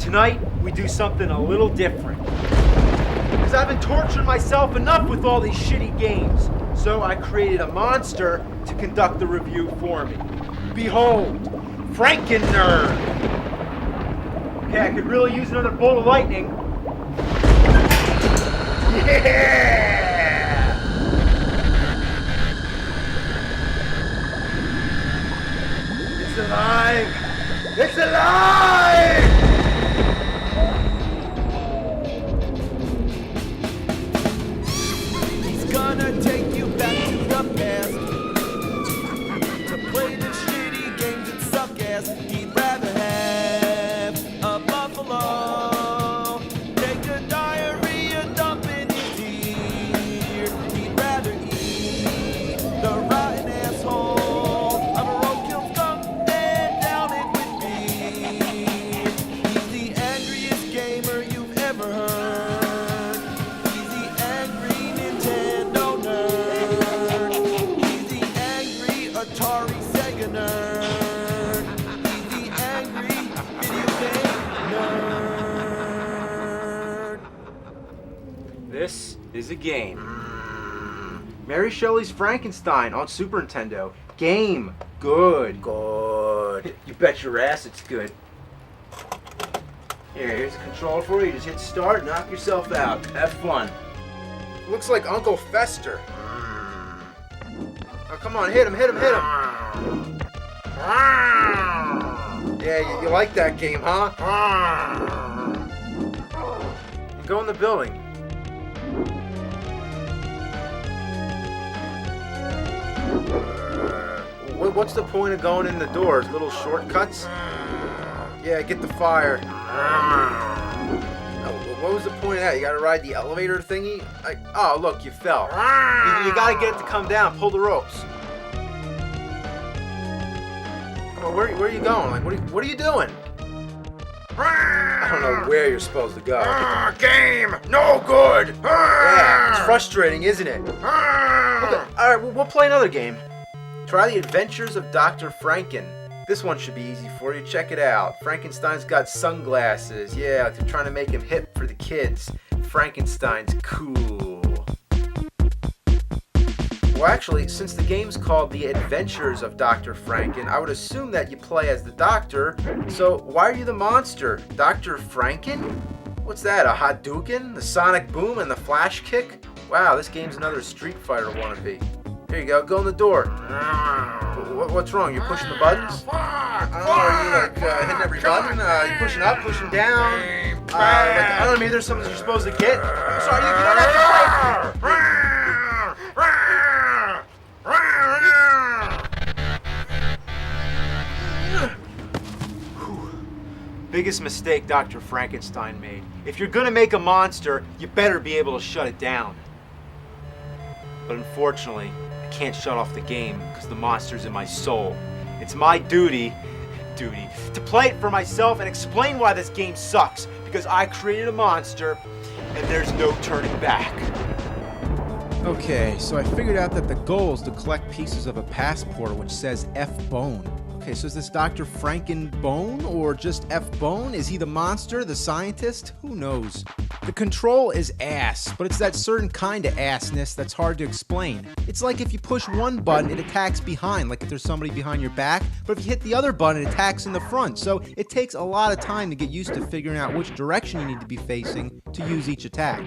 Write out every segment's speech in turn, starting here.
Tonight, we do something a little different. Because I've been torturing myself enough with all these shitty games. So I created a monster to conduct the review for me. Behold, Franken-Nerd. Okay, I could really use another bolt of lightning. Yeah! It's alive! It's alive! He's gonna take you back to the past to play the shitty games that suck ass. He'd rather have a buffalo take a diarrhea dump in his ear. He'd rather eat the rotten asshole of a roadkill skunk and down it with beer. He's the angriest gamer you've ever heard. He's the angry Nintendo nerd. He's the angry Atari Sega nerd. He's the angry video game nerd. This is a game. Mary Shelley's Frankenstein on Super Nintendo. Game. Good. Good. You bet your ass it's good. Here's a controller for you. Just hit start, knock yourself out. Have fun. Looks like Uncle Fester. Oh, come on, hit him. Yeah, you like that game, huh? Go in the building. What's the point of going in the doors? Little shortcuts? Yeah, get the fire. What was the point of that? You gotta ride the elevator thingy? Oh, look, you fell. You gotta get it to come down. Pull the ropes. Come on, where are you going? Like, what are you doing? I don't know where you're supposed to go. Game! No good! Yeah, it's frustrating, isn't it? Okay, alright, we'll play another game. Try the Adventures of Dr. Franken. This one should be easy for you. Check it out. Frankenstein's got sunglasses. Yeah, they're trying to make him hip for the kids. Frankenstein's cool. Well, actually, since the game's called The Adventures of Dr. Franken, I would assume that you play as the doctor. So why are you the monster? Dr. Franken? What's that, a Hadouken? The Sonic Boom and the Flash Kick? Wow, this game's another Street Fighter wannabe. Here you go in the door. What's wrong? You're pushing the buttons? Are you like hitting every button? You pushing up, pushing down? I don't know, maybe there's something you're supposed to get. I'm sorry, you don't have to play. Biggest mistake Dr. Frankenstein made. If you're gonna make a monster, you better be able to shut it down. But unfortunately, I can't shut off the game because the monster's in my soul. It's my duty to play it for myself and explain why this game sucks, because I created a monster and there's no turning back. Okay, so I figured out that the goal is to collect pieces of a passport which says F-Bone. Okay, so is this Dr. Franken-Bone or just F-Bone? Is he the monster, the scientist? Who knows? The control is ass, but it's that certain kind of assness that's hard to explain. It's like if you push one button, it attacks behind, like if there's somebody behind your back, but if you hit the other button, it attacks in the front. So it takes a lot of time to get used to figuring out which direction you need to be facing to use each attack.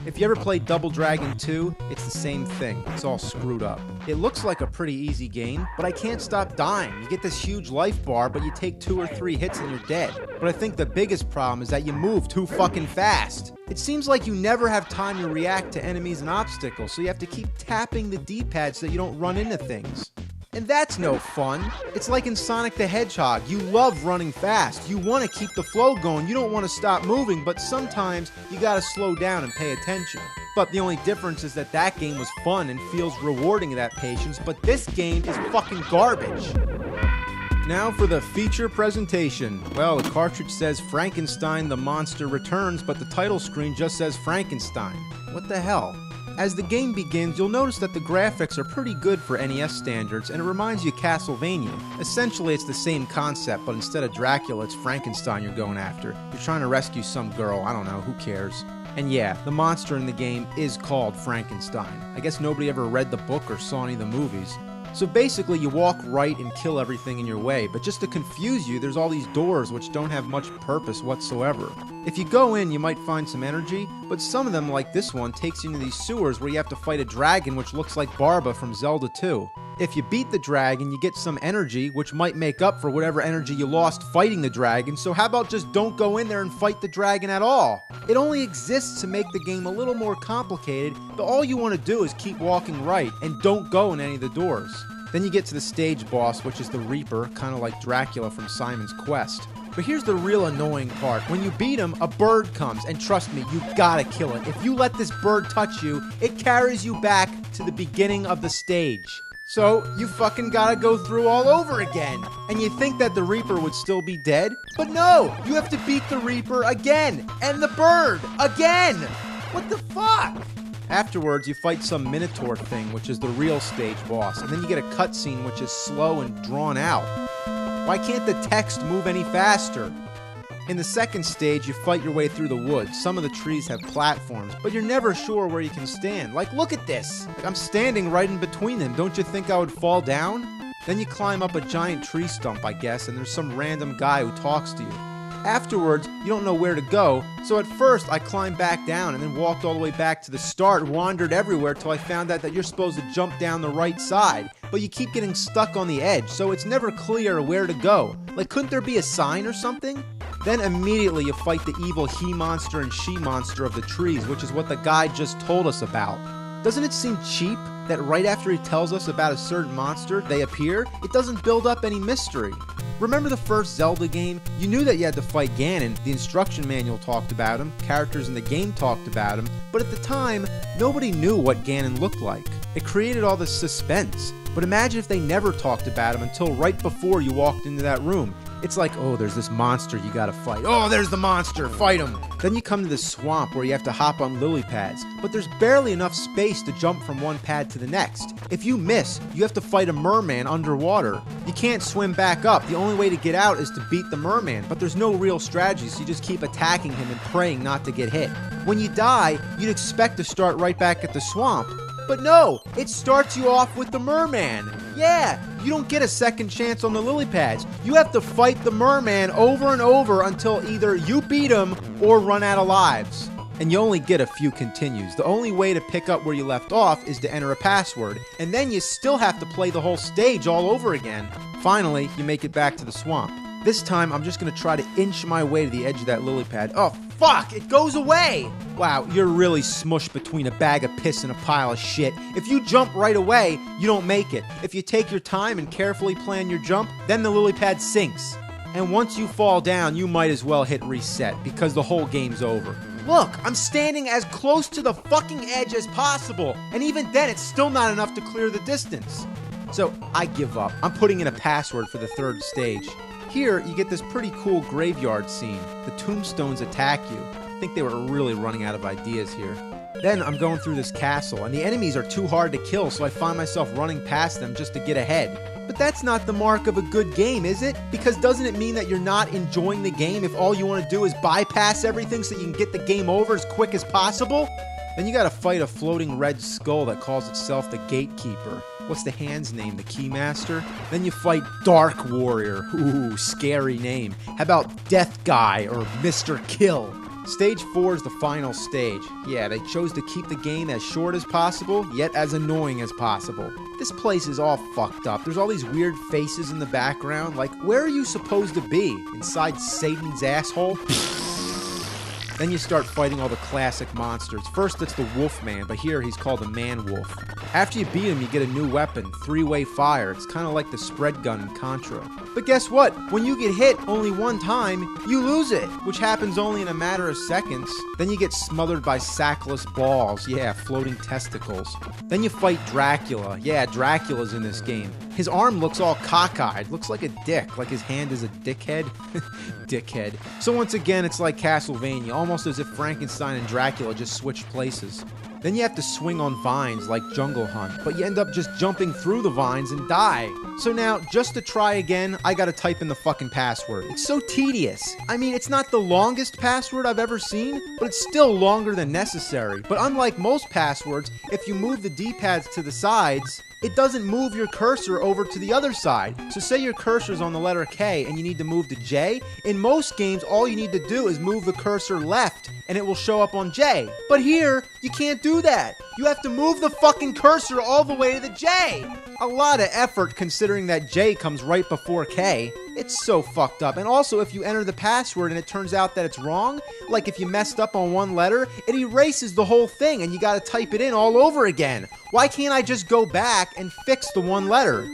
If you ever played Double Dragon 2, it's the same thing. It's all screwed up. It looks like a pretty easy game, but I can't stop dying. You get this huge life bar, but you take 2 or 3 hits and you're dead. But I think the biggest problem is that you move too fucking fast. It seems like you never have time to react to enemies and obstacles, so you have to keep tapping the D-pad so that you don't run into things. And that's no fun. It's like in Sonic the Hedgehog. You love running fast. You want to keep the flow going. You don't want to stop moving, but sometimes you gotta slow down and pay attention. But the only difference is that that game was fun and feels rewarding to that patience, but this game is fucking garbage. Now for the feature presentation. Well, the cartridge says Frankenstein the Monster Returns, but the title screen just says Frankenstein. What the hell? As the game begins, you'll notice that the graphics are pretty good for NES standards, and it reminds you of Castlevania. Essentially, it's the same concept, but instead of Dracula, it's Frankenstein you're going after. You're trying to rescue some girl, I don't know, who cares? And yeah, the monster in the game is called Frankenstein. I guess nobody ever read the book or saw any of the movies. So basically, you walk right and kill everything in your way, but just to confuse you, there's all these doors which don't have much purpose whatsoever. If you go in, you might find some energy, but some of them, like this one, takes you into these sewers where you have to fight a dragon which looks like Barba from Zelda 2. If you beat the dragon, you get some energy, which might make up for whatever energy you lost fighting the dragon, so how about just don't go in there and fight the dragon at all? It only exists to make the game a little more complicated, but all you want to do is keep walking right, and don't go in any of the doors. Then you get to the stage boss, which is the Reaper, kind of like Dracula from Simon's Quest. But here's the real annoying part. When you beat him, a bird comes, and trust me, you gotta kill it. If you let this bird touch you, it carries you back to the beginning of the stage. So, you fucking gotta go through all over again. And you think that the Reaper would still be dead? But no! You have to beat the Reaper again! And the bird! Again! What the fuck? Afterwards, you fight some Minotaur thing, which is the real stage boss. And then you get a cutscene which is slow and drawn out. Why can't the text move any faster? In the second stage, you fight your way through the woods. Some of the trees have platforms, but you're never sure where you can stand. Like, look at this! Like, I'm standing right in between them. Don't you think I would fall down? Then you climb up a giant tree stump, I guess, and there's some random guy who talks to you. Afterwards, you don't know where to go, so at first I climbed back down and then walked all the way back to the start, wandered everywhere till I found out that you're supposed to jump down the right side. But you keep getting stuck on the edge, so it's never clear where to go. Like, couldn't there be a sign or something? Then immediately you fight the evil he-monster and she-monster of the trees, which is what the guy just told us about. Doesn't it seem cheap that right after he tells us about a certain monster, they appear? It doesn't build up any mystery. Remember the first Zelda game? You knew that you had to fight Ganon, the instruction manual talked about him, characters in the game talked about him, but at the time, nobody knew what Ganon looked like. It created all this suspense. But imagine if they never talked about him until right before you walked into that room. It's like, oh, there's this monster you gotta fight. Oh, there's the monster, fight him! Then you come to this swamp where you have to hop on lily pads, but there's barely enough space to jump from one pad to the next. If you miss, you have to fight a merman underwater. You can't swim back up. The only way to get out is to beat the merman, but there's no real strategy, so you just keep attacking him and praying not to get hit. When you die, you'd expect to start right back at the swamp. But no, it starts you off with the merman. Yeah, you don't get a second chance on the lily pads. You have to fight the merman over and over until either you beat him or run out of lives. And you only get a few continues. The only way to pick up where you left off is to enter a password, and then you still have to play the whole stage all over again. Finally, you make it back to the swamp. This time, I'm just gonna try to inch my way to the edge of that lily pad. Oh, fuck! It goes away! Wow, you're really smushed between a bag of piss and a pile of shit. If you jump right away, you don't make it. If you take your time and carefully plan your jump, then the lily pad sinks. And once you fall down, you might as well hit reset, because the whole game's over. Look, I'm standing as close to the fucking edge as possible, and even then, it's still not enough to clear the distance. So, I give up. I'm putting in a password for the third stage. Here, you get this pretty cool graveyard scene. The tombstones attack you. I think they were really running out of ideas here. Then I'm going through this castle, and the enemies are too hard to kill, so I find myself running past them just to get ahead. But that's not the mark of a good game, is it? Because doesn't it mean that you're not enjoying the game if all you want to do is bypass everything so you can get the game over as quick as possible? Then you gotta fight a floating red skull that calls itself the Gatekeeper. What's the hand's name? The Keymaster? Then you fight Dark Warrior. Ooh, scary name. How about Death Guy or Mr. Kill? Stage 4 is the final stage. Yeah, they chose to keep the game as short as possible, yet as annoying as possible. This place is all fucked up. There's all these weird faces in the background. Like, where are you supposed to be? Inside Satan's asshole? Then you start fighting all the classic monsters. First it's the Wolfman, but here he's called the Man-Wolf. After you beat him, you get a new weapon, three-way fire. It's kind of like the spread gun in Contra. But guess what? When you get hit only one time, you lose it, which happens only in a matter of seconds. Then you get smothered by sackless balls. Yeah, floating testicles. Then you fight Dracula. Yeah, Dracula's in this game. His arm looks all cockeyed. Looks like a dick, like his hand is a dickhead. Dickhead. So once again, it's like Castlevania, almost as if Frankenstein and Dracula just switched places. Then you have to swing on vines like Jungle Hunt, but you end up just jumping through the vines and die. So now, just to try again, I gotta type in the fucking password. It's so tedious. I mean, it's not the longest password I've ever seen, but it's still longer than necessary. But unlike most passwords, if you move the D-pads to the sides, it doesn't move your cursor over to the other side. So say your cursor's on the letter K and you need to move to J. In most games, all you need to do is move the cursor left and it will show up on J. But here, you can't do that. You have to move the fucking cursor all the way to the J. A lot of effort considering that J comes right before K. It's so fucked up. And also, if you enter the password and it turns out that it's wrong, like if you messed up on one letter, it erases the whole thing and you gotta type it in all over again. Why can't I just go back and fix the one letter?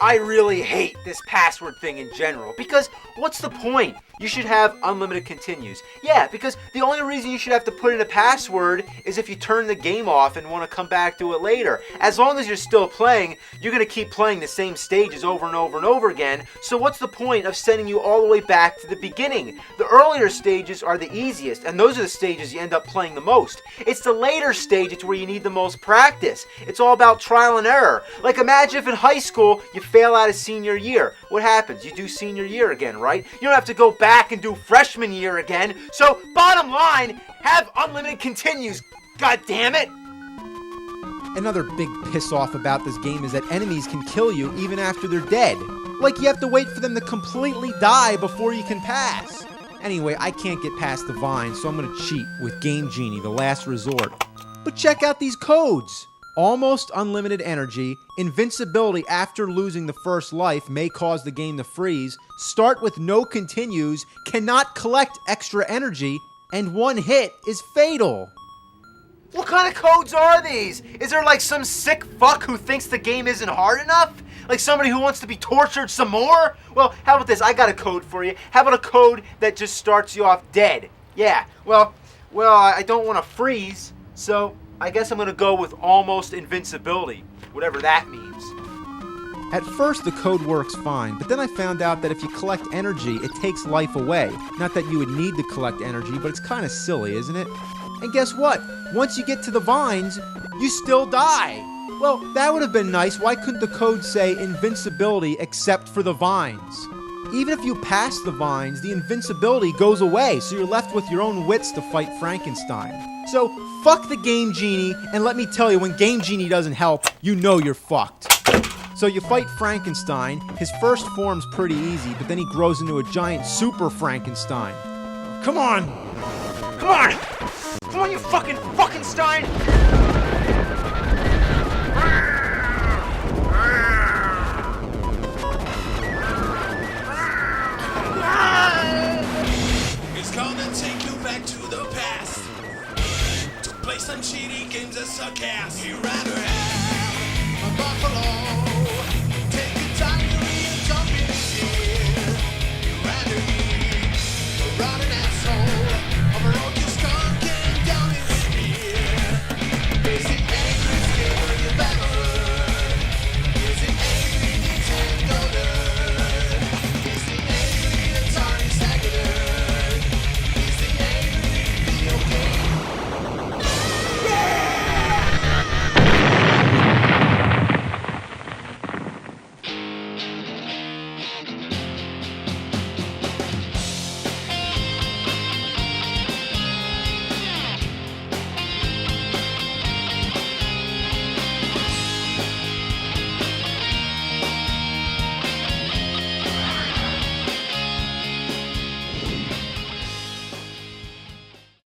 I really hate this password thing in general, because what's the point? You should have unlimited continues. Yeah, because the only reason you should have to put in a password is if you turn the game off and want to come back to it later. As long as you're still playing, you're going to keep playing the same stages over and over and over again, so what's the point of sending you all the way back to the beginning? The earlier stages are the easiest, and those are the stages you end up playing the most. It's the later stages where you need the most practice. It's all about trial and error. Like, imagine if in high school you fail out of senior year. What happens? You do senior year again, right? You don't have to go back and do freshman year again. So, bottom line, have unlimited continues. God damn it! Another big piss off about this game is that enemies can kill you even after they're dead. Like you have to wait for them to completely die before you can pass. Anyway, I can't get past the vine, so I'm gonna cheat with Game Genie, the last resort. But check out these codes. Almost unlimited energy, invincibility after losing the first life may cause the game to freeze, start with no continues, cannot collect extra energy, and one hit is fatal. What kind of codes are these? Is there like some sick fuck who thinks the game isn't hard enough? Like somebody who wants to be tortured some more? Well, how about this? I got a code for you. How about a code that just starts you off dead? Yeah, well, I don't want to freeze, so I guess I'm going to go with almost invincibility, whatever that means. At first, the code works fine, but then I found out that if you collect energy, it takes life away. Not that you would need to collect energy, but it's kind of silly, isn't it? And guess what? Once you get to the vines, you still die. Well, that would have been nice. Why couldn't the code say invincibility except for the vines? Even if you pass the vines, the invincibility goes away, so you're left with your own wits to fight Frankenstein. So, fuck the Game Genie, and let me tell you, when Game Genie doesn't help, you know you're fucked. So you fight Frankenstein. His first form's pretty easy, but then he grows into a giant super Frankenstein. Come on! Come on! Come on, you fucking Frankenstein!